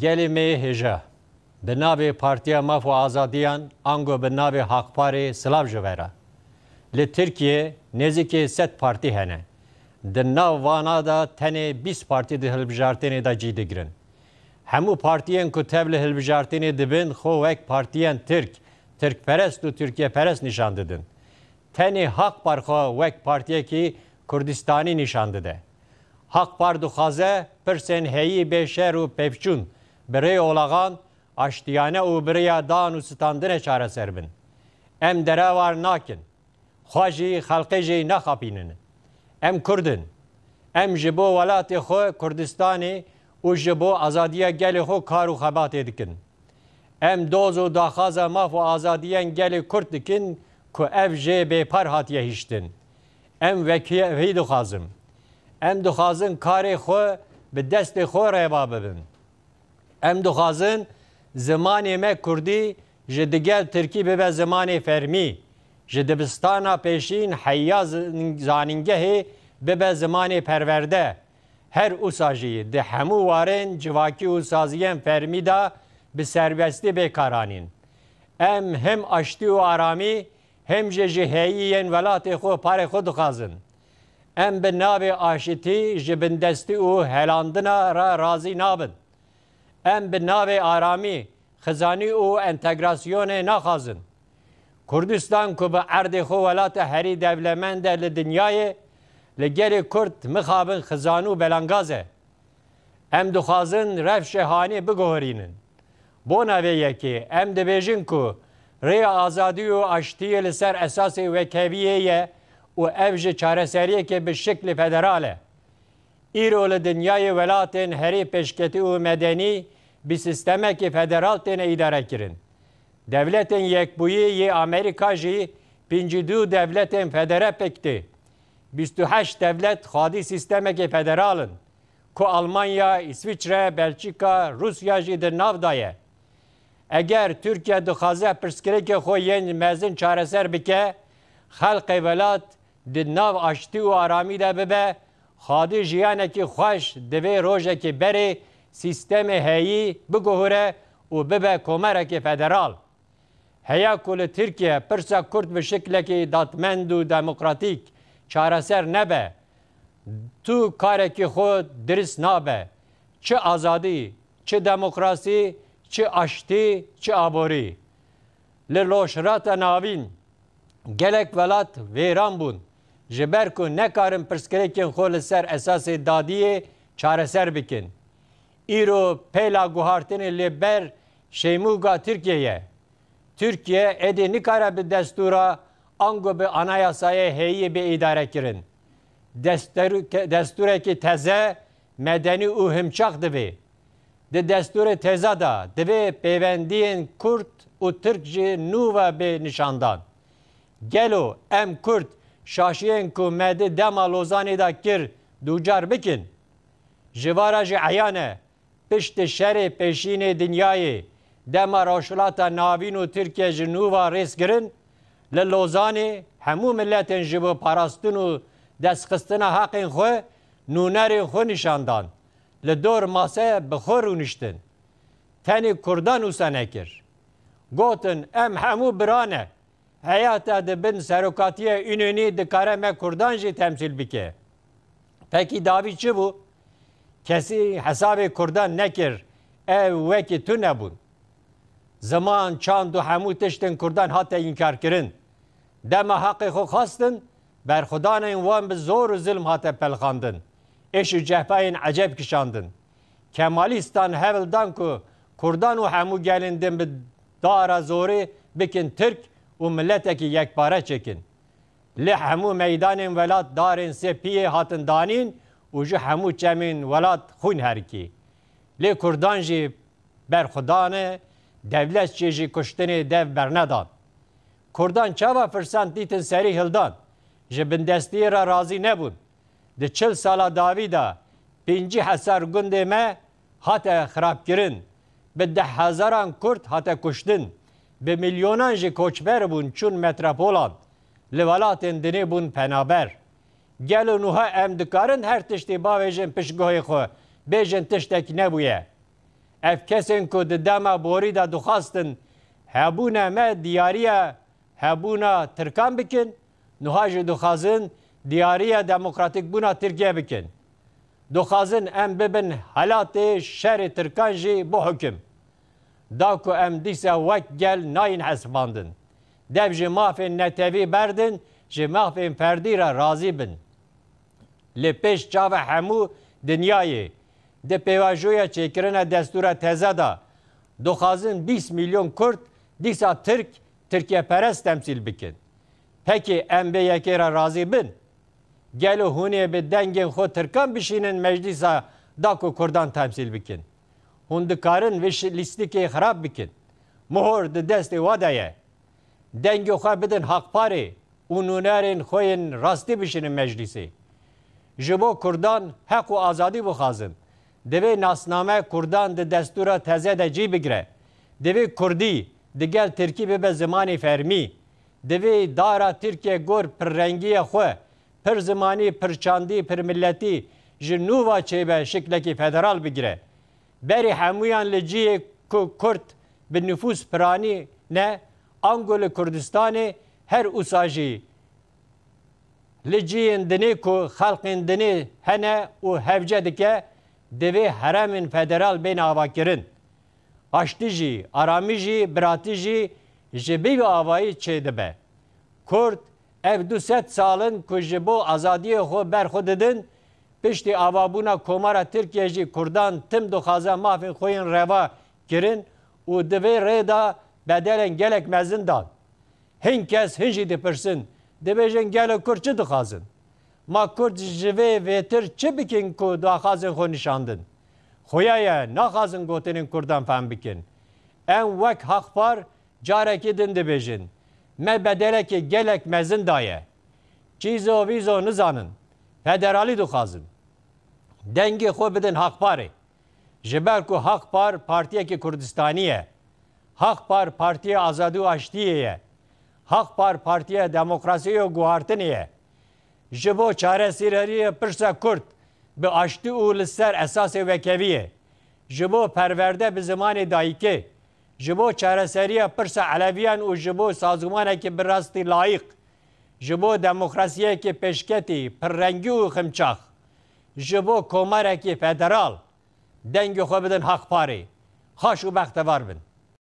گلی می هجا به ناو پارتیا ماف و آزادیان آنگو به ناو حقپاری سلاف جویرا لی ترکیه نزدیک 100 پارتی هنه در ناو وانا دا تنه 20 پارتی ده هلبجارتینی دا جیده گرن همو پارتیان که تبل هلبجارتینی دبن خو وک پارتیان ترک پرست و ترکیه پرست نشان دادن تنه حق پر خو وک پارتیه که کردستانی نشان داده حق پر دخوازه پرسن هیی به شهر و پیفچون برای اولاغان اشتیانه و برای دان و ستاندن چاره سر بن ام دراوار ناکن خواجی خلقی جی نخاپینن ام کردن ام جبو ولات خو کردستانی و جبو آزادیه گل خو کارو خبات دکن ام دوز و داخاز ماف و آزادیان گل کرد دکن که اف جی به پر هاتیه هیشتن ام وی دخوازم ام دخوازن کار خو به دست خو روا ببن ام دخوازن زمانی ما کردی جدگل ترکی به زمان فرمی جدبستانا پیشین حیا زانینگه به زمان پرورده هر اوساجی ده همو وارن جواکی اوسازیان فرمی دا به سربستی بکارانین ام هم اشتی و آرامی هم جهیین ولات خو پار خود خازن ام به ناو آشتی جبندستی و هلاندنا را رازی نابن ام به ناو آرامی خزانی و انتگراسیون نخازن کردستان که به عرض خو ولات هری دولمند لدنیای لگل کرد مخابن خزانو بلنگازه ام دخوازن رف شهانی بگوهرینن بو نوه یکی ام دبیجن که ری آزادی و اشتی لسر اساس وکویه و افج چارسریه که به شکل فدراله ایرو لدنیای ولاتن هری پشکتی و مدنی bir sisteme ki federal tene idare kirin. Devletin yekbuyi ye Amerika ji 52 devletin federe pekti. 28 devlet xadi sisteme ki federalın. Ku Almanya, İsviçre, Belçika, Rusya ji de navdaye. Eğer Türkiye dixwaze pirskireke xwe yên mezin çareser bike, xelqê welat di nav aştî û aramî de bibe, xadî jiyanekî xweş di vê rojekê berê سیستم هایی بگوهره و ببه کمرک فدرال. هیا کل ترکیه پرسا کرد به شکل که دادمند و دموکراتیک چارسر نبه. تو کارکی خود درست نبه. چه آزادی، چه دموکراسی، چه آشتی، چه آبوری. للوشرات ناوین گلک ولات ویران بون. جبر کو نکارن پرسکریکن خول سر اساس دادیه چارسر بکن. ایرو پیلا گوهارتن لبر شیموگا Türkiye'ye. Türkiye edi nikara bir destura ango bir anayasaya heyi bir idare kirin. Destureki teze medeni u himçak dibi. De desturi teza da dibi pevendiyen Kürt u Türkçe nuva bir nişandan. Gelo em Kürt şaşiyen ku medi dema lozani da kir ducar bikin. Jivara ji ayane پشت شر پیشین دنیای دما روشلاتا ناوین و ترکیه جنوبا ریس گرن للوزانی همو ملتن جبو پاراستن و دستخستن حقین خو نونرین خو نشاندان لدور ماسه بخور و نشتن تنی کردان و سنکر گوتن ام همو برانه حیاتا دبن سروکاتیه اینونی دکاره me کردان جی تمثیل بکه پکی داوی چی بو؟ کسی حساب کردان نکر وکی تو نبود زمان چاند و همو تشتن کردان حتی انکار کرن دما حق خو خواستن بر خدان این وان به زور و ظلم حتی پلخاندن ایش و جهپاین عجب کشاندن کمالیستان هولدان که کردان و همو گلندن به دارا زوری بکن ترک و ملتکی یک پاره چکن لی همو میدان ولاد دارن سپیه حتن دانین و جو همو چمین ولات خون هرکی. لی کردان جی بر خدانه devlet چیزی کشتنی dev برندان. کردان چاوا فرسان دیتن سری هلدان. جبندستی را راضی نبود. ده 40 سالا داویدا 5 حسار گنده ما حتی خراب کرن. به 10,000 کرد حتی کشتن. به میلیونان جی کوچبر بون چون متروپولان. لولاتن دنی بون پنابر. گلو نوها ام دکارن هر تشتی باویجن پشگوهی خو بیجن تشتک نبویه. ev kesên ku di dema borî de dixwastin hebûna me diyariya hebûna Tirkan bikin, niha jî dixwazin diyariya demokratîk bûna Tirkiye bikin. Dixwazin em bibin helatê şerê Tirkan jî bu hukm. Da ku em dîsa wek gel nayên hesibandin. Dev ji mafên netewî berdin, ji mafên ferdî re razî bin. Li pêş çava hemû dinyayê di pêvajoya çêkirina destûra teze da dixwazin 20 milyon Kurd dîsa Tirkiyeperest temsîl bikin. Pekî em bê yekê re razî bin? Gelo hûn ê bi dengên xwe Tirkan bişînin meclîsa da ku Kurdan temsîl bikin. Hûn dikarin vê lîstikê xirab bikin. Muhor di destê we de ye. Dengê xwe bidin Haqparê û nûnerên xwe yên rastî bişînin meclîsê. Ji bo Kurdan heq û azadî bixwazin. Divê nasname Kurdan di destûra teze de cî bigire. Divê Kurdî digel Tirkî bibe zimanê fermî. Divê dara Tirkiye gor pirrengiya xwe, pir zimanî, pir çandî, pir milletî ji nûva çêbe şiklekî federal bigire. Berî hemûyan li ciyê ku Kurd bi nüfûs piranî ne, ango li Kurdistanê her wisa jî li ciyên dinê ku xelkên dinê hene û hevce dike, divê heremên federal bên avakirin. Aştî jî, aramî jî, biratî jî ji bî avayî çê dibe. Kurd ev 200 salin ku ji bo azadiyê xwe berxwe didin, piştî avabûna komara Tirkiye jî Kurdan tim dixwaze mafên xwe yên reva kirin û di vê rê da bedelên gelek mezin dan. Hin kes hin jî dipirsin, dibêjin gelo Kurd çi dixwazin? Ma Kurd ji vê vêtir çi bikin ku daxwazên xwe nîşandin? Xuya ye naxwazin gotinên Kurdan fehm bikin. Em wek Haqpar carekî din dibêjin. Me bedelekê gelek mezin daye. Çîzo vîzo nizanin. Federalî dixwazin. Dengê xwe bidin Haqparê. Ji ber ku Haqpar partiyekî Kurdistanî ye. Haqpar partiya azadî û aştiyê ye. Haqpar partiya demokrasiyê û guhartinê ye. Ji bo çaresîreriyê pirsa Kurd bi aştî û li ser esasê wekevî ye. Ji bo perwerde bi zimanê dayîkê. Ji bo çareseriya pirsa Eleviyan û ji bo sazûmanekî bi rastî layık. Ji bo demokrasiyekî pêşketî, pirrengî û ximçax. Ji bo komarekî federal. Dengê xwe bidin Haqparê. Xaş û bextevar bin.